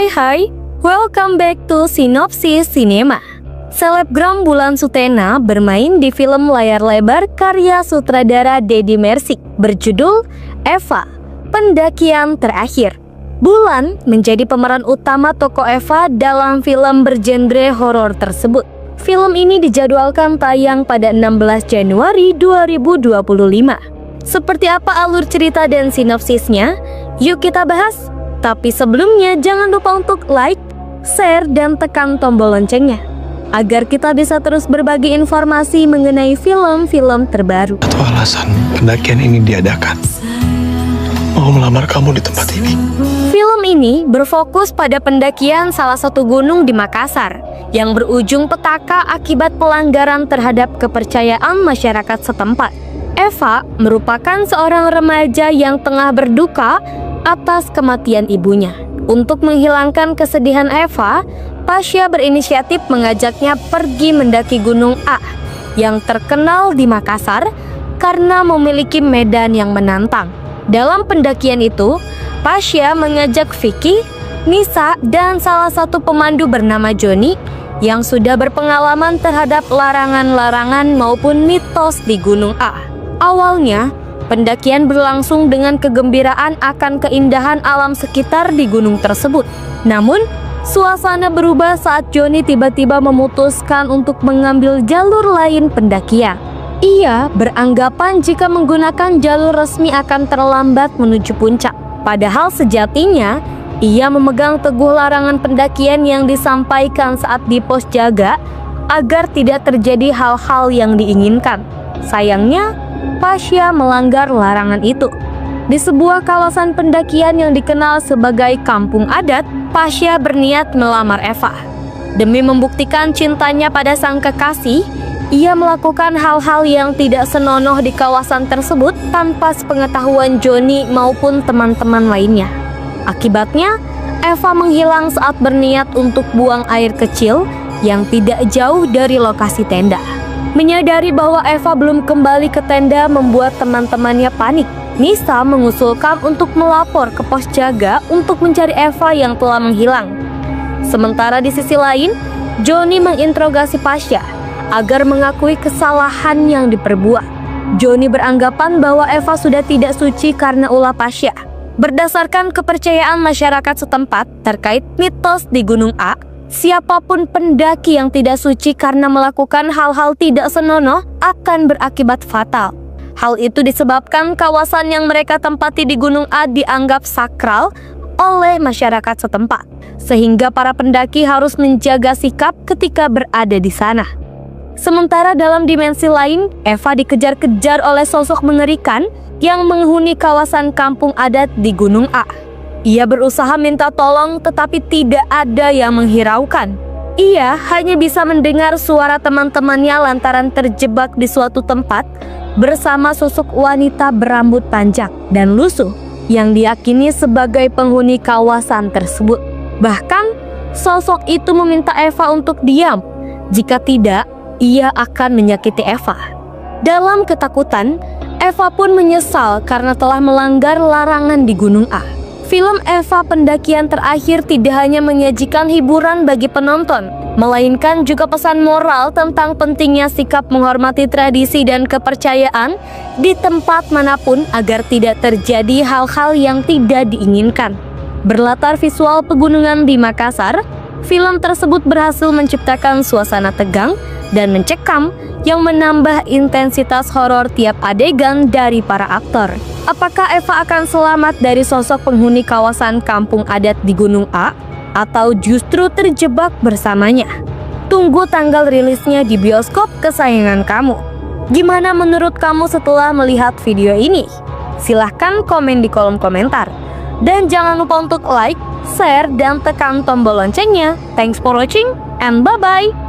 Hai, welcome back to Sinopsis Cinema. Selebgram Bulan Sutena bermain di film layar lebar karya sutradara Deddy Merzik berjudul Eva, Pendakian Terakhir. Bulan menjadi pemeran utama tokoh Eva dalam film bergenre horor tersebut. Film ini dijadwalkan tayang pada 16 Januari 2025. Seperti apa alur cerita dan sinopsisnya? Yuk kita bahas. Tapi sebelumnya jangan lupa untuk like, share, dan tekan tombol loncengnya agar kita bisa terus berbagi informasi mengenai film-film terbaru. Satu alasan pendakian ini diadakan, mau melamar kamu di tempat ini. Film ini berfokus pada pendakian salah satu gunung di Makassar yang berujung petaka akibat pelanggaran terhadap kepercayaan masyarakat setempat. Eva merupakan seorang remaja yang tengah berduka atas kematian ibunya. Untuk menghilangkan kesedihan Eva, Pasha berinisiatif mengajaknya pergi mendaki Gunung A yang terkenal di Makassar karena memiliki medan yang menantang. Dalam pendakian itu, Pasha mengajak Vicky, Nisa, dan salah satu pemandu bernama Johnny yang sudah berpengalaman terhadap larangan-larangan maupun mitos di Gunung A. Awalnya, pendakian berlangsung dengan kegembiraan akan keindahan alam sekitar di gunung tersebut. Namun, suasana berubah saat Johnny tiba-tiba memutuskan untuk mengambil jalur lain pendakian. Ia beranggapan jika menggunakan jalur resmi akan terlambat menuju puncak. Padahal sejatinya, ia memegang teguh larangan pendakian yang disampaikan saat di pos jaga agar tidak terjadi hal-hal yang diinginkan. Sayangnya, Pasha melanggar larangan itu. Di sebuah kawasan pendakian yang dikenal sebagai kampung adat, Pasha berniat melamar Eva. Demi membuktikan cintanya pada sang kekasih, ia melakukan hal-hal yang tidak senonoh di kawasan tersebut tanpa sepengetahuan Johnny maupun teman-teman lainnya. Akibatnya, Eva menghilang saat berniat untuk buang air kecil yang tidak jauh dari lokasi tenda. Menyadari bahwa Eva belum kembali ke tenda membuat teman-temannya panik. Nisa mengusulkan untuk melapor ke pos jaga untuk mencari Eva yang telah menghilang. Sementara di sisi lain, Johnny menginterogasi Pasha agar mengakui kesalahan yang diperbuat. Johnny beranggapan bahwa Eva sudah tidak suci karena ulah Pasha. Berdasarkan kepercayaan masyarakat setempat terkait mitos di Gunung A, siapapun pendaki yang tidak suci karena melakukan hal-hal tidak senonoh akan berakibat fatal. Hal itu disebabkan kawasan yang mereka tempati di Gunung A dianggap sakral oleh masyarakat setempat, sehingga para pendaki harus menjaga sikap ketika berada di sana. Sementara dalam dimensi lain, Eva dikejar-kejar oleh sosok mengerikan yang menghuni kawasan kampung adat di Gunung A. Ia berusaha minta tolong tetapi tidak ada yang menghiraukan. Ia hanya bisa mendengar suara teman-temannya lantaran terjebak di suatu tempat bersama sosok wanita berambut panjang dan lusuh yang diyakini sebagai penghuni kawasan tersebut. Bahkan, sosok itu meminta Eva untuk diam. Jika tidak, ia akan menyakiti Eva. Dalam ketakutan, Eva pun menyesal karena telah melanggar larangan di Gunung A. Film Eva Pendakian Terakhir tidak hanya menyajikan hiburan bagi penonton, melainkan juga pesan moral tentang pentingnya sikap menghormati tradisi dan kepercayaan di tempat manapun agar tidak terjadi hal-hal yang tidak diinginkan. Berlatar visual pegunungan di Makassar, film tersebut berhasil menciptakan suasana tegang dan mencekam yang menambah intensitas horor tiap adegan dari para aktor. Apakah Eva akan selamat dari sosok penghuni kawasan kampung adat di Gunung A atau justru terjebak bersamanya? Tunggu tanggal rilisnya di bioskop kesayangan kamu. Gimana menurut kamu setelah melihat video ini? Silahkan komen di kolom komentar. Dan jangan lupa untuk like, share, dan tekan tombol loncengnya. Thanks for watching and bye-bye.